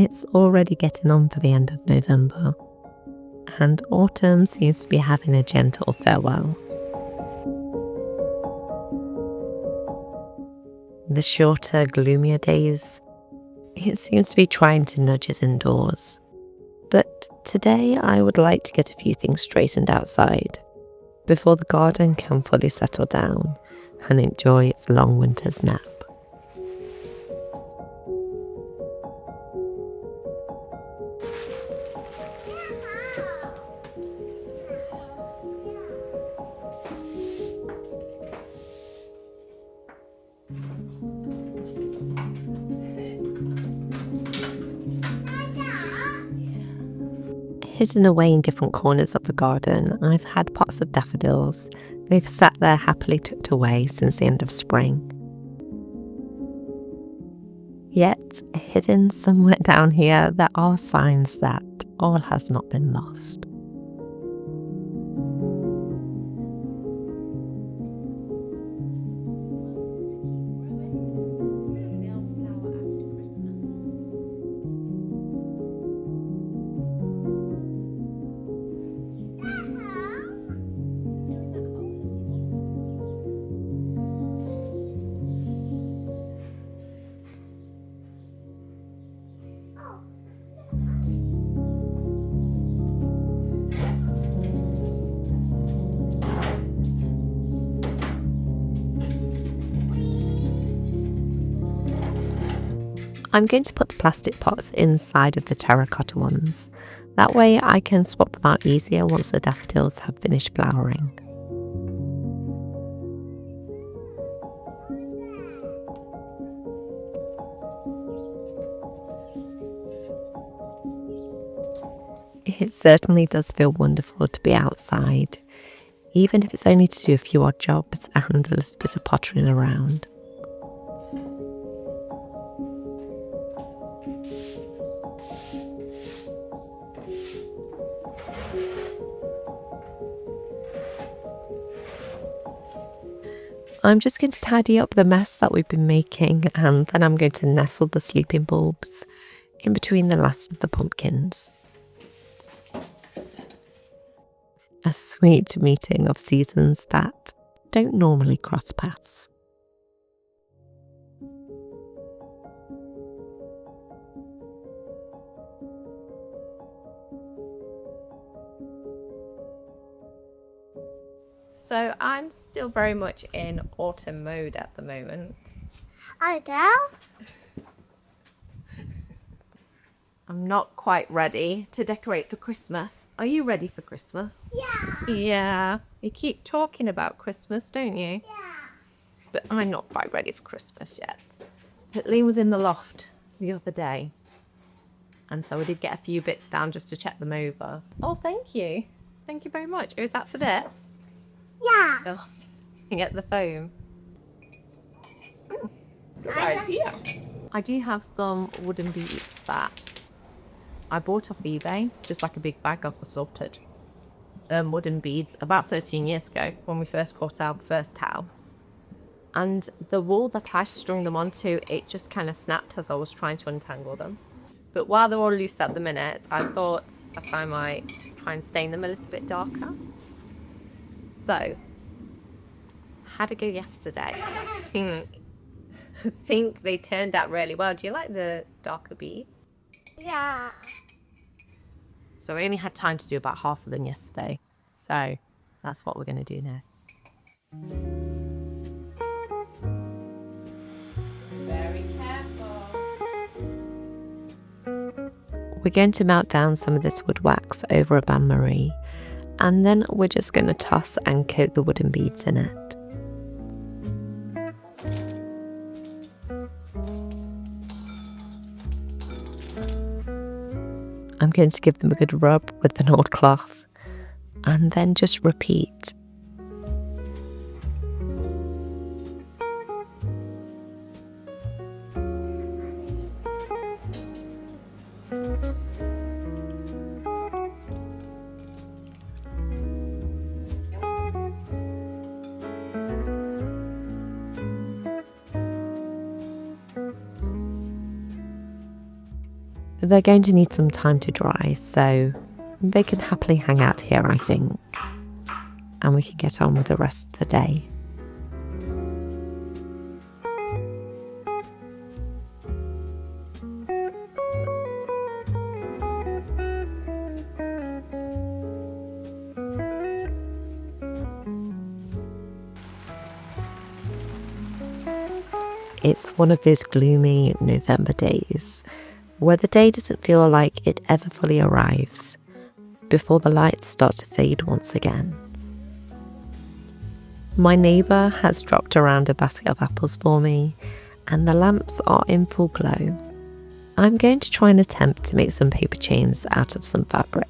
It's already getting on for the end of November, and autumn seems to be having a gentle farewell. The shorter, gloomier days, it seems to be trying to nudge us indoors. But today I would like to get a few things straightened outside before the garden can fully settle down and enjoy its long winter's nap. Hidden away in different corners of the garden, I've had pots of daffodils. They've sat there happily tucked away since the end of spring. Yet, hidden somewhere down here, there are signs that all has not been lost. I'm going to put the plastic pots inside of the terracotta ones. That way I can swap them out easier once the daffodils have finished flowering. It certainly does feel wonderful to be outside, even if it's only to do a few odd jobs and a little bit of pottering around. I'm just going to tidy up the mess that we've been making, and then I'm going to nestle the sleeping bulbs in between the last of the pumpkins. A sweet meeting of seasons that don't normally cross paths. So I'm still very much in autumn mode at the moment. Hi, girl. I'm not quite ready to decorate for Christmas. Are you ready for Christmas? Yeah. Yeah. You keep talking about Christmas, don't you? Yeah. But I'm not quite ready for Christmas yet. But Liam was in the loft the other day, and so I did get a few bits down just to check them over. Oh, thank you. Thank you very much. Oh, is that for this? Yeah. Oh, you get the foam. Good idea. I do have some wooden beads that I bought off eBay, just like a big bag of assorted wooden beads about 13 years ago when we first bought our first house. And the wool that I strung them onto, it just kind of snapped as I was trying to untangle them. But while they're all loose at the minute, I thought that I might try and stain them a little bit darker. So, had a go yesterday. I think they turned out really well. Do you like the darker beads? Yeah. So I only had time to do about half of them yesterday. So that's what we're going to do next. Very careful. We're going to melt down some of this wood wax over a bain-marie, and then we're just going to toss and coat the wooden beads in it. I'm going to give them a good rub with an old cloth, and then just repeat. They're going to need some time to dry, so they can happily hang out here, I think. And we can get on with the rest of the day. It's one of those gloomy November days where the day doesn't feel like it ever fully arrives before the lights start to fade once again. My neighbour has dropped around a basket of apples for me and the lamps are in full glow. I'm going to try and attempt to make some paper chains out of some fabric.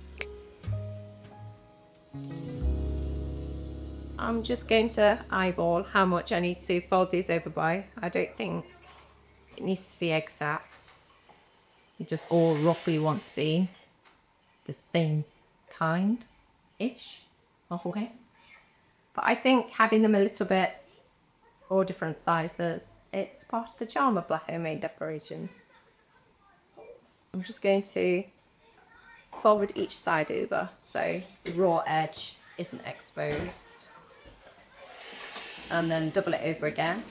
I'm just going to eyeball how much I need to fold these over by. I don't think it needs to be exact. You just all roughly want to be the same kind-ish. Okay. But I think having them a little bit all different sizes, it's part of the charm of black homemade decorations. I'm just going to fold each side over so the raw edge isn't exposed. And then double it over again.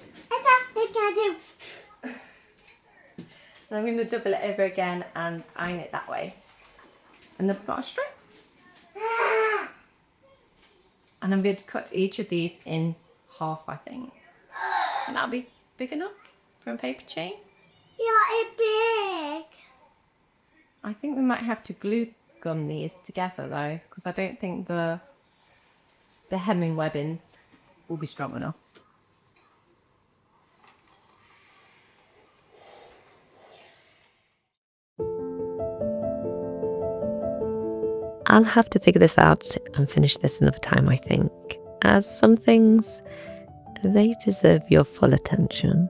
And I'm going to double it over again and iron it that way. And then put on a string. And I'm going to cut each of these in half, I think. And that'll be big enough for a paper chain. Yeah, it's big. I think we might have to glue gum these together though, because I don't think the hemming webbing will be strong enough. I'll have to figure this out and finish this another time, I think, as some things, they deserve your full attention.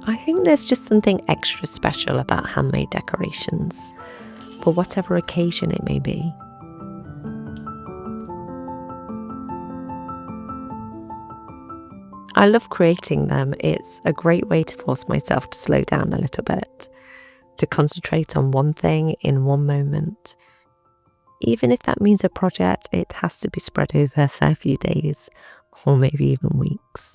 I think there's just something extra special about handmade decorations, for whatever occasion it may be. I love creating them. It's a great way to force myself to slow down a little bit, to concentrate on one thing in one moment. Even if that means a project, it has to be spread over a fair few days, or maybe even weeks.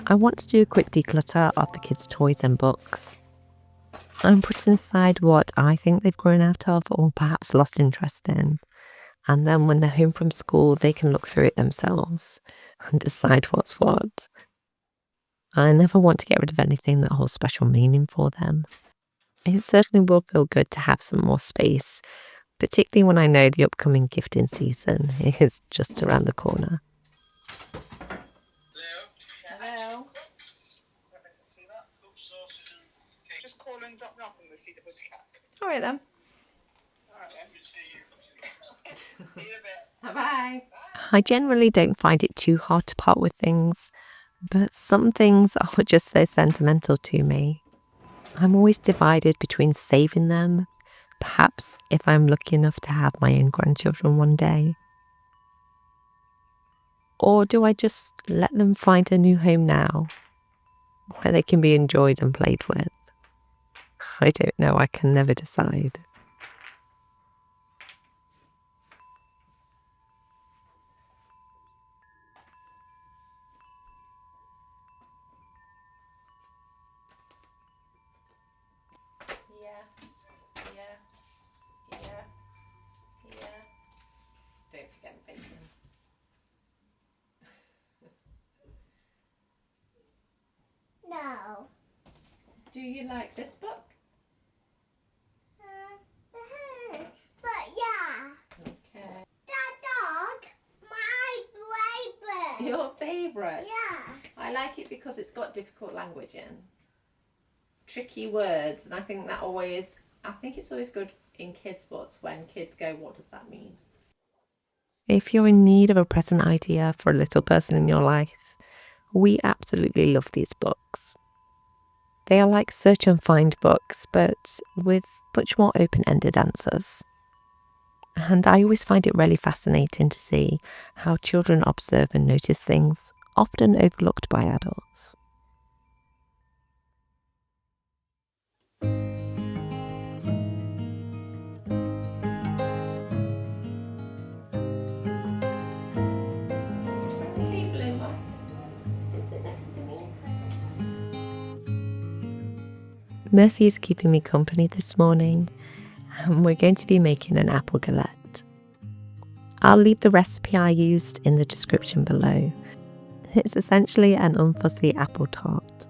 I want to do a quick declutter of the kids' toys and books. I'm putting aside what I think they've grown out of or perhaps lost interest in. And then when they're home from school, they can look through it themselves and decide what's what. I never want to get rid of anything that holds special meaning for them. It certainly will feel good to have some more space, particularly when I know the upcoming gifting season is just around the corner. Hello. Just call and drop me off and we'll see the pussycat. All right then. Alright then. See you in a bit. Bye. I generally don't find it too hard to part with things, but some things are just so sentimental to me. I'm always divided between saving them, perhaps if I'm lucky enough to have my own grandchildren one day, Or do I just let them find a new home now, where they can be enjoyed and played with? I don't know, I can never decide. Yes, yes, yes, yes. Don't forget bacon. No. Do you like this book? But yeah. Okay. That dog, my favorite. Your favourite? Yeah. I like it because it's got difficult language in. Tricky words, and I think it's always good in kids' books when kids go, what does that mean? If you're in need of a present idea for a little person in your life, we absolutely love these books. They are like search and find books, but with much more open-ended answers. And I always find it really fascinating to see how children observe and notice things often overlooked by adults. Murphy's keeping me company this morning, and we're going to be making an apple galette. I'll leave the recipe I used in the description below. It's essentially an unfussy apple tart.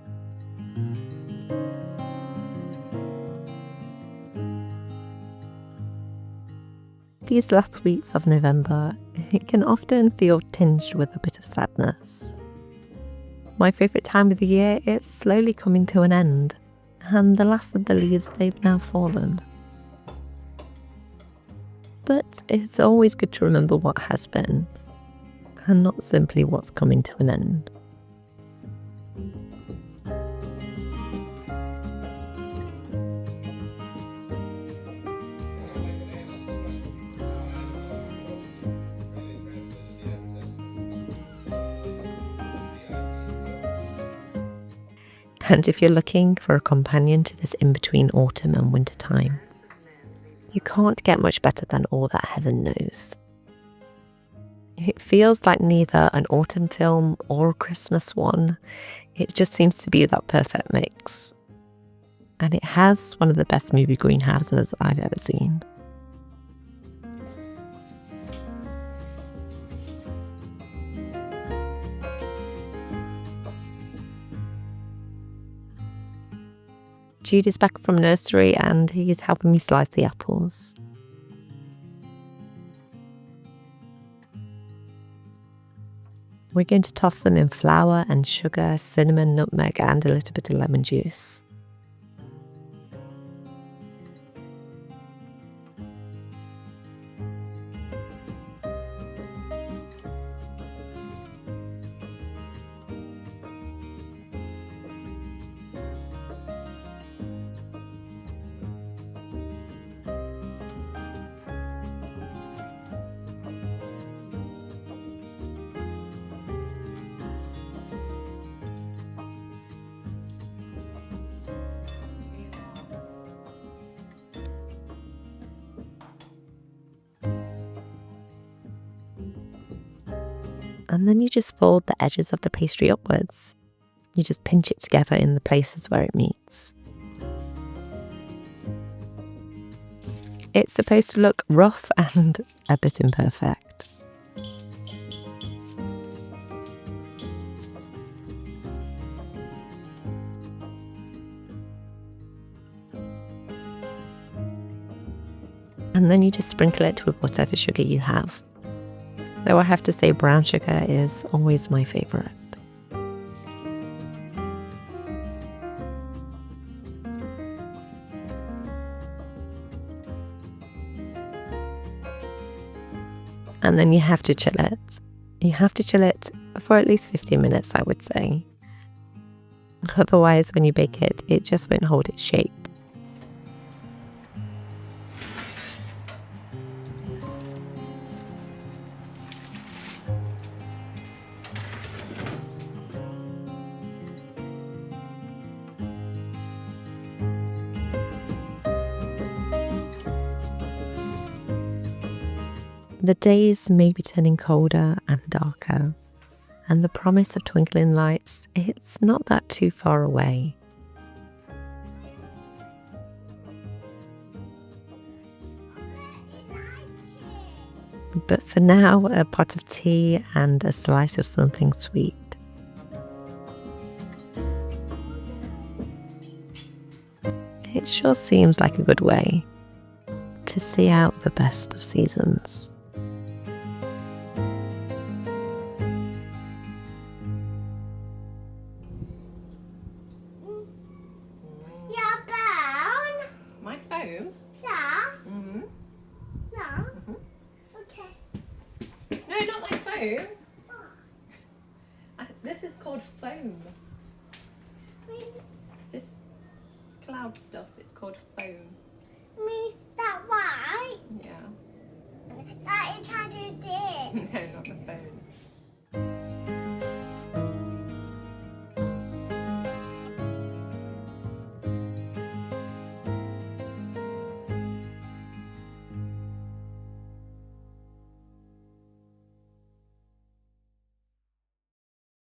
These last weeks of November, it can often feel tinged with a bit of sadness. My favourite time of the year, it's slowly coming to an end, and the last of the leaves, they've now fallen. But it's always good to remember what has been, and not simply what's coming to an end. And if you're looking for a companion to this in-between autumn and winter time, you can't get much better than All That Heaven Knows. It feels like neither an autumn film or a Christmas one. It just seems to be that perfect mix. And it has one of the best movie greenhouses I've ever seen. Jude is back from nursery and he's helping me slice the apples. We're going to toss them in flour and sugar, cinnamon, nutmeg and a little bit of lemon juice. And then you just fold the edges of the pastry upwards. You just pinch it together in the places where it meets. It's supposed to look rough and a bit imperfect. And then you just sprinkle it with whatever sugar you have. Though I have to say brown sugar is always my favourite. And then you have to chill it. You have to chill it for at least 15 minutes, I would say. Otherwise, when you bake it, it just won't hold its shape. The days may be turning colder and darker, and the promise of twinkling lights, it's not that too far away. But for now, a pot of tea and a slice of something sweet. It sure seems like a good way to see out the best of seasons. Your phone? My phone? Yeah. Mm-hmm. Yeah. Okay. No, not my phone. This is called foam. This cloud stuff is called foam. Me, that white. Yeah. That is how you did. No, not the phone.